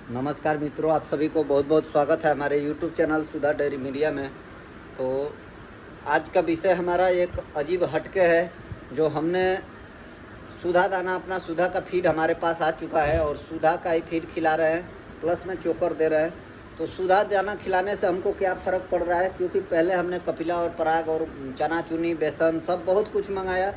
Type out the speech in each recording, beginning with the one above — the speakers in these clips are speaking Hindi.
नमस्कार मित्रों, आप सभी को बहुत बहुत स्वागत है हमारे YouTube चैनल सुधा डेयरी मीडिया में। तो आज का विषय हमारा एक अजीब हटके है। जो हमने सुधा दाना, अपना सुधा का फीड हमारे पास आ चुका है और सुधा का ही फीड खिला रहे हैं, प्लस में चोकर दे रहे हैं। तो सुधा दाना खिलाने से हमको क्या फ़र्क पड़ रहा है, क्योंकि पहले हमने कपिला और पराग और चना चुनी, बेसन सब बहुत कुछ मंगाया।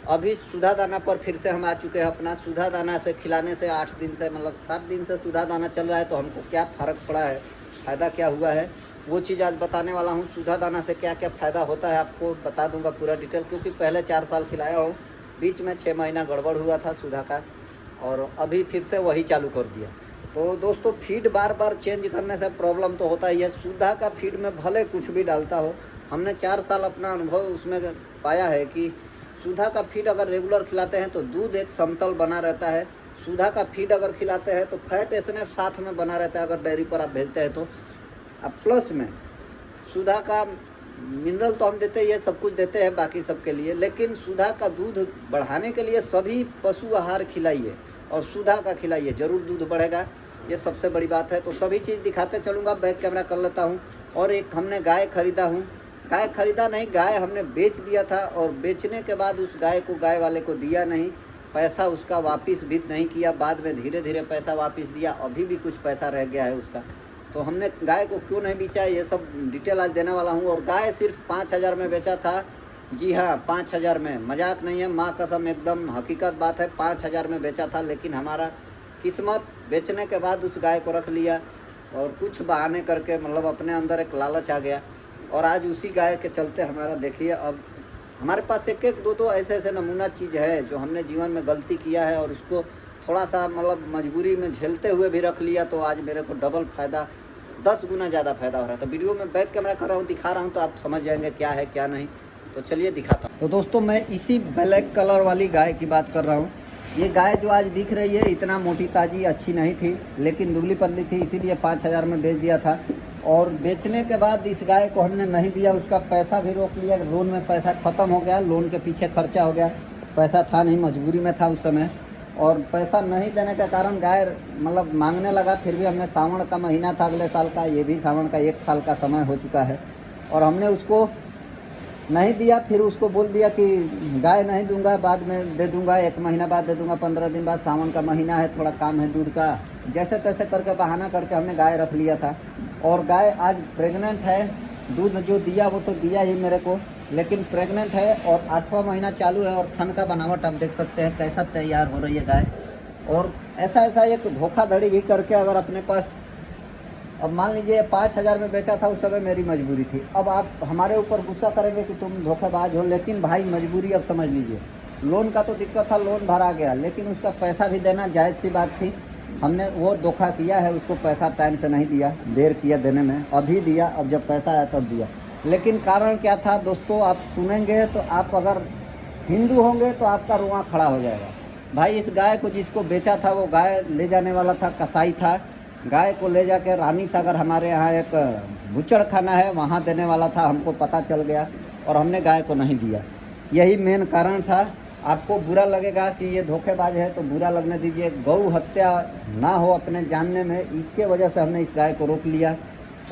अभी सुधा दाना पर फिर से हम आ चुके हैं। अपना सुधा दाना से खिलाने से 8 दिन से, मतलब 7 दिन से सुधा दाना चल रहा है। तो हमको क्या फ़र्क पड़ा है, फ़ायदा क्या हुआ है, वो चीज़ आज बताने वाला हूँ। सुधा दाना से क्या क्या फ़ायदा होता है आपको बता दूंगा पूरा डिटेल, क्योंकि पहले 4 साल खिलाया हूँ, बीच में 6 महीना गड़बड़ हुआ था सुधा का, और अभी फिर से वही चालू कर दिया। तो दोस्तों, फीड बार बार चेंज करने से प्रॉब्लम तो होता ही है। सुधा का फीड में भले कुछ भी डालता हो, हमने 4 साल अपना अनुभव उसमें पाया है कि सुधा का फीड अगर रेगुलर खिलाते हैं तो दूध एक समतल बना रहता है। सुधा का फीड अगर खिलाते हैं तो फैट एसएनएफ साथ में बना रहता है। अगर डेयरी पर आप भेजते हैं तो अब प्लस में सुधा का मिनरल तो हम देते हैं, ये सब कुछ देते हैं बाकी सब के लिए, लेकिन सुधा का दूध बढ़ाने के लिए सभी पशु आहार खिलाइए और सुधा का खिलाइए, ज़रूर दूध बढ़ेगा। ये सबसे बड़ी बात है। तो सभी चीज़ दिखाते चलूँगा, बैक कैमरा कर लेता हूँ। और एक हमने गाय खरीदा हूँ, गाय खरीदा नहीं, गाय हमने बेच दिया था, और बेचने के बाद उस गाय को गाय वाले को दिया नहीं, पैसा उसका वापस भी नहीं किया। बाद में धीरे धीरे पैसा वापस दिया, अभी भी कुछ पैसा रह गया है उसका। तो हमने गाय को क्यों नहीं बेचा, ये सब डिटेल आज देने वाला हूँ। और गाय सिर्फ 5,000 में बेचा था। जी हाँ, 5,000 में, मजाक नहीं है, माँ कसम, एकदम हकीकत बात है। 5,000 में बेचा था, लेकिन हमारा किस्मत, बेचने के बाद उस गाय को रख लिया और कुछ बहाने करके, मतलब अपने अंदर एक लालच आ गया। और आज उसी गाय के चलते हमारा देखिए, अब हमारे पास एक एक दो ऐसे ऐसे नमूना चीज़ है जो हमने जीवन में गलती किया है, और उसको थोड़ा सा मतलब मजबूरी में झेलते हुए भी रख लिया। तो आज मेरे को डबल फ़ायदा, 10 गुना ज़्यादा फ़ायदा हो रहा है। तो वीडियो में बैक कैमरा कर रहा हूँ, दिखा रहा हूँ, तो आप समझ जाएंगे क्या है क्या नहीं। तो चलिए दिखाता हूँ। तो दोस्तों, मैं इसी ब्लैक कलर वाली गाय की बात कर रहा हूँ। ये गाय जो आज दिख रही है, इतना मोटी ताज़ी अच्छी नहीं थी, लेकिन दुबली पतली थी, इसीलिए 5,000 में बेच दिया था। और बेचने के बाद इस गाय को हमने नहीं दिया, उसका पैसा भी रोक लिया। लोन में पैसा ख़त्म हो गया, लोन के पीछे खर्चा हो गया, पैसा था नहीं, मजबूरी में था उस समय। और पैसा नहीं देने के कारण गाय मतलब मांगने लगा। फिर भी हमने, सावन का महीना था अगले साल का, ये भी सावन का 1 साल का समय हो चुका है, और हमने उसको नहीं दिया। फिर उसको बोल दिया कि गाय नहीं दूंगा, बाद में दे दूंगा, 1 महीना बाद दे दूंगा, 15 दिन बाद, सावन का महीना है, थोड़ा काम है दूध का, जैसे तैसे करके बहाना करके हमने गाय रख लिया था। और गाय आज प्रेग्नेंट है। दूध जो दिया वो तो दिया ही मेरे को, लेकिन प्रेग्नेंट है और 8वां महीना चालू है। और थन का बनावट आप देख सकते हैं कैसा तैयार हो रही है गाय। और ऐसा एक धोखाधड़ी भी करके अगर अपने पास, अब मान लीजिए 5,000 में बेचा था, उस समय मेरी मजबूरी थी। अब आप हमारे ऊपर गुस्सा करेंगे कि तुम धोखेबाज हो, लेकिन भाई मजबूरी अब समझ लीजिए। लोन का तो दिक्कत था, लोन भरा गया, लेकिन उसका पैसा भी देना जायज़ सी बात थी। हमने वो धोखा किया है, उसको पैसा टाइम से नहीं दिया, देर किया देने में, अभी दिया, अब जब पैसा आया तब दिया। लेकिन कारण क्या था दोस्तों, आप सुनेंगे तो, आप अगर हिंदू होंगे तो आपका रुआं खड़ा हो जाएगा। भाई, इस गाय को जिसको बेचा था, वो गाय ले जाने वाला था, कसाई था। गाय को ले जाके रानी सागर, हमारे यहाँ एक बुचड़ खाना है, वहाँ देने वाला था। हमको पता चल गया और हमने गाय को नहीं दिया। यही मेन कारण था। आपको बुरा लगेगा कि ये धोखेबाज है, तो बुरा लगने दीजिए। गौ हत्या ना हो अपने जानने में, इसके वजह से हमने इस गाय को रोक लिया,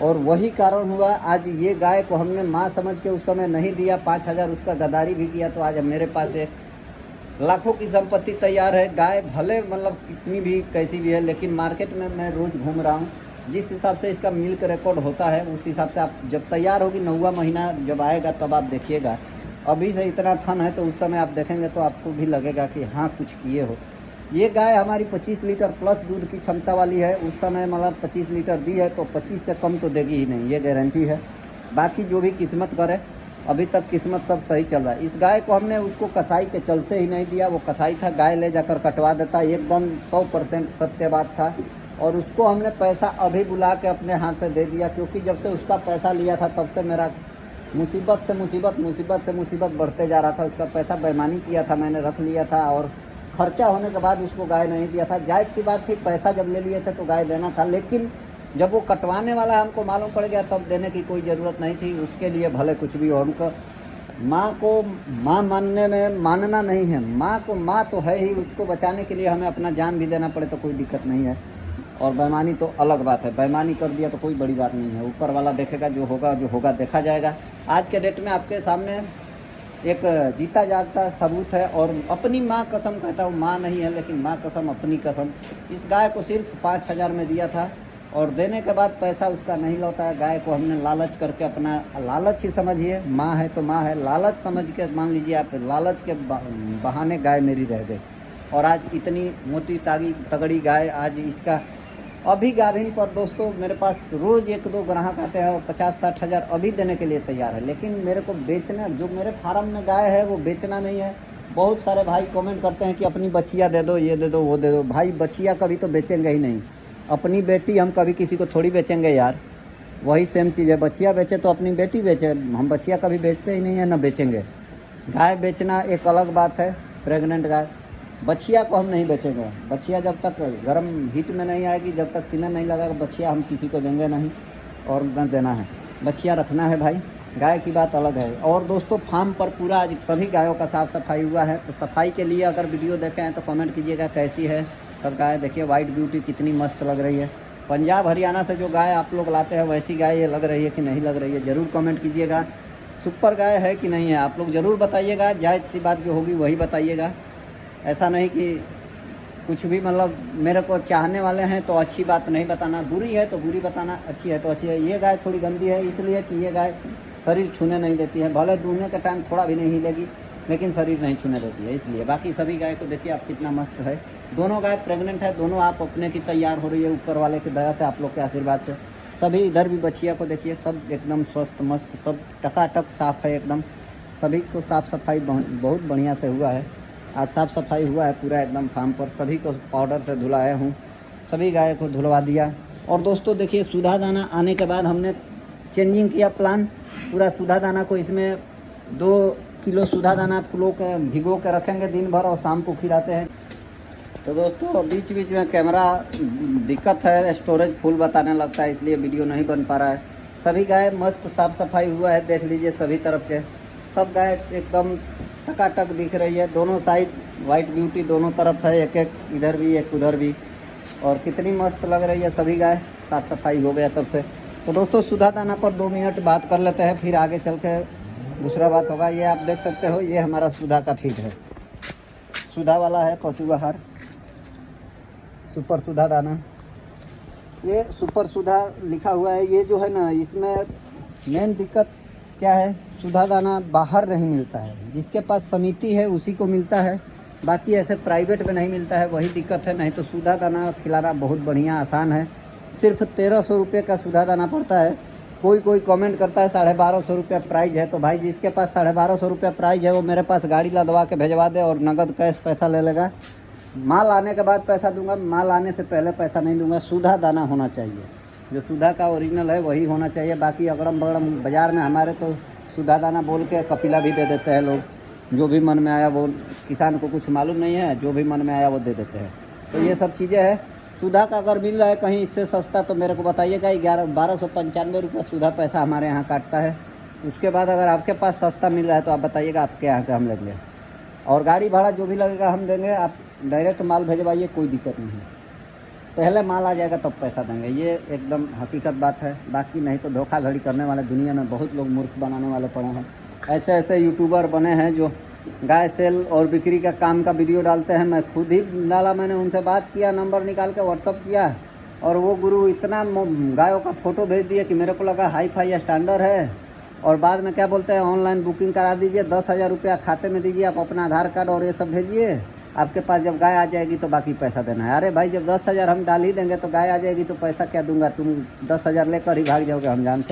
और वही कारण हुआ। आज ये गाय को हमने माँ समझ के उस समय नहीं दिया, 5,000 उसका गद्दारी भी किया। तो आज मेरे पास एक लाखों की संपत्ति तैयार है। गाय भले मतलब कितनी भी कैसी भी है, लेकिन मार्केट में मैं रोज़ घूम रहा हूँ। जिस हिसाब से इसका मिल्क रिकॉर्ड होता है, उस हिसाब से आप जब तैयार होगी, 9वां महीना जब आएगा तब आप देखिएगा। अभी से इतना थन है, तो उस समय आप देखेंगे तो आपको भी लगेगा कि हाँ कुछ किए हो। ये गाय हमारी 25 लीटर प्लस दूध की क्षमता वाली है। उस समय मतलब 25 लीटर दी है, तो 25 से कम तो देगी ही नहीं, ये गारंटी है। बाकी जो भी किस्मत करे, अभी तक किस्मत सब सही चल रहा है। इस गाय को हमने उसको कसाई के चलते ही नहीं दिया। वो कसाई था, गाय ले जाकर कटवा देता, एकदम 100% सत्य बात था। और उसको हमने पैसा अभी बुला के अपने हाथ से दे दिया, क्योंकि जब से उसका पैसा लिया था तब से मेरा मुसीबत से मुसीबत बढ़ते जा रहा था। उसका पैसा बेईमानी किया था, मैंने रख लिया था, और खर्चा होने के बाद उसको गाय नहीं दिया था। जायज़ सी बात थी, पैसा जब ले लिए थे तो गाय देना था, लेकिन जब वो कटवाने वाला हमको मालूम पड़ गया, तब देने की कोई ज़रूरत नहीं थी। उसके लिए भले कुछ भी हो, हमको माँ को माँ मानने में मानना नहीं है। माँ को माँ तो है ही, उसको बचाने के लिए हमें अपना जान भी देना पड़े तो कोई दिक्कत नहीं है। और बेईमानी तो अलग बात है। बेईमानी कर दिया तो कोई बड़ी बात नहीं है, ऊपर वाला देखेगा, जो होगा देखा जाएगा। आज के डेट में आपके सामने एक जीता जागता सबूत है, और अपनी माँ कसम कहता हूँ, माँ नहीं है लेकिन माँ कसम, अपनी कसम, इस गाय को सिर्फ 5,000 में दिया था और देने के बाद पैसा उसका नहीं लौटा। गाय को हमने लालच करके, अपना लालच ही समझिए, माँ है तो माँ है, लालच समझ के मान लीजिए आप, लालच के बहाने गाय मेरी रह गई। और आज इतनी मोटी तगड़ी गाय, आज इसका अभी गाभिन पर दोस्तों मेरे पास रोज़ 1-2 ग्राहक आते हैं और 50-60 हज़ार अभी देने के लिए तैयार है। लेकिन मेरे को बेचना, जो मेरे फार्म में गाय है वो बेचना नहीं है। बहुत सारे भाई कमेंट करते हैं कि अपनी बछिया दे दो, ये दे दो, वो दे दो। भाई बछिया कभी तो बेचेंगे ही नहीं, अपनी बेटी हम कभी किसी को थोड़ी बेचेंगे यार। वही सेम चीज़ है, बछिया बेचे तो अपनी बेटी बेचे, हम बछिया कभी बेचते ही नहीं है, ना बेचेंगे। गाय बेचना एक अलग बात है, प्रेग्नेंट गाय। बछिया को हम नहीं बेचेंगे। बछिया जब तक गर्म हीट में नहीं आएगी, जब तक सीमेंट नहीं लगेगा, बछिया हम किसी को देंगे नहीं और न देना है। बछिया रखना है भाई, गाय की बात अलग है। और दोस्तों फार्म पर पूरा आज सभी गायों का साफ़ सफाई हुआ है, तो सफाई के लिए अगर वीडियो देखे हैं तो कमेंट कीजिएगा कैसी है सब गाय। देखिए वाइट ब्यूटी कितनी मस्त लग रही है। पंजाब हरियाणा से जो गाय आप लोग लाते हैं वैसी गाय ये लग रही है कि नहीं लग रही है, ज़रूर कमेंट कीजिएगा। सुपर गाय है कि नहीं है आप लोग ज़रूर बताइएगा, जायज़ सी बात जो होगी वही बताइएगा। ऐसा नहीं कि कुछ भी, मतलब मेरे को चाहने वाले हैं तो अच्छी बात नहीं बताना, बुरी है तो बुरी बताना, अच्छी है तो अच्छी है। ये गाय थोड़ी गंदी है इसलिए कि ये गाय शरीर छूने नहीं देती है, भले दूहने के टाइम थोड़ा भी नहीं हिलेगी लेकिन शरीर नहीं छूने देती है, इसलिए। बाकी सभी गाय को देखिए आप कितना मस्त है। दोनों गाय प्रेग्नेंट है, दोनों आप अपने की तैयार हो रही है ऊपर वाले की दया से, आप लोग के आशीर्वाद से। सभी इधर भी बछिया को देखिए, सब एकदम स्वस्थ मस्त, सब टकाटक साफ़ है एकदम। सभी को साफ़ सफाई बहुत बढ़िया से हुआ है। आज साफ़ सफाई हुआ है पूरा एकदम फार्म पर, सभी को पाउडर से धुलाया हूँ, सभी गाय को धुलवा दिया। और दोस्तों देखिए सुधा दाना आने के बाद हमने चेंजिंग किया प्लान पूरा। सुधा दाना को इसमें 2 किलो सुधा दाना भिगो के रखेंगे दिन भर और शाम को खिलाते हैं। तो दोस्तों बीच बीच में कैमरा दिक्कत है, स्टोरेज फुल बताने लगता है, इसलिए वीडियो नहीं बन पा रहा है। सभी गाय मस्त साफ़ सफाई हुआ है, देख लीजिए सभी तरफ के सब गाय एकदम टकाटक दिख रही है। दोनों साइड वाइट ब्यूटी दोनों तरफ है, एक एक इधर भी एक उधर भी, और कितनी मस्त लग रही है सभी गाय। साफ़ सफाई हो गया तब से। तो दोस्तों सुधा दाना पर 2 मिनट बात कर लेते हैं, फिर आगे चल के दूसरा बात होगा। ये आप देख सकते हो, ये हमारा सुधा का फीड है, सुधा वाला है पशु आहार, सुपर सुधा दाना। ये सुपर सुधा लिखा हुआ है। ये जो है ना, इसमें मेन दिक्कत क्या है, सुधा दाना बाहर नहीं मिलता है, जिसके पास समिति है उसी को मिलता है, बाकी ऐसे प्राइवेट में नहीं मिलता है, वही दिक्कत है। नहीं तो सुधा दाना खिलाना बहुत बढ़िया आसान है। सिर्फ 1300 रुपये का सुधा दाना पड़ता है। कोई कमेंट करता है 1250 रुपये प्राइस है, तो भाई जिसके पास 1250 रुपये प्राइस है वो मेरे पास गाड़ी लदवा के भेजवा दे और नगद कैश पैसा ले लेगा। माल आने के बाद पैसा दूंगा, माल आने से पहले पैसा नहीं दूंगा। सुधा दाना होना चाहिए, जो सुधा का ओरिजिनल है वही होना चाहिए। बाकी अगड़म बगड़म बाज़ार में हमारे तो सुधा दाना बोल के कपिला भी दे देते हैं लोग, जो भी मन में आया वो। किसान को कुछ मालूम नहीं है, जो भी मन में आया वो दे देते हैं। तो ये सब चीज़ें हैं। सुधा का अगर मिल रहा है कहीं इससे सस्ता तो मेरे को बताइएगा। 1295 रुपये सुधा पैसा हमारे यहाँ काटता है। उसके बाद अगर आपके पास सस्ता मिल रहा है तो आप बताइएगा, आपके यहाँ से हम लेंगे। और गाड़ी भाड़ा जो भी लगेगा हम देंगे, आप डायरेक्ट माल भेजवाइए, कोई दिक्कत नहीं है। पहले माल आ जाएगा तब पैसा देंगे, ये एकदम हकीकत बात है। बाकी नहीं तो धोखाधड़ी करने वाले दुनिया में बहुत लोग मूर्ख बनाने वाले पड़े हैं। ऐसे ऐसे यूट्यूबर बने हैं जो गाय सेल और बिक्री का काम का वीडियो डालते हैं। मैं खुद ही डाला, मैंने उनसे बात किया, नंबर निकाल के व्हाट्सअप किया, और वो गुरु इतना गायों का फ़ोटो भेज दिया कि मेरे को लगा हाई फाई स्टैंडर्ड है। और बाद में क्या बोलते हैं, ऑनलाइन बुकिंग करा दीजिए, 10,000 रुपया खाते में दीजिए, आप अपना आधार कार्ड और ये सब भेजिए, आपके पास जब गाय आ जाएगी तो बाकी पैसा देना है। अरे भाई जब 10,000 हम डाल ही देंगे तो गाय आ जाएगी तो पैसा क्या दूंगा, तुम 10,000 लेकर ही भाग जाओगे, हम जानते हैं।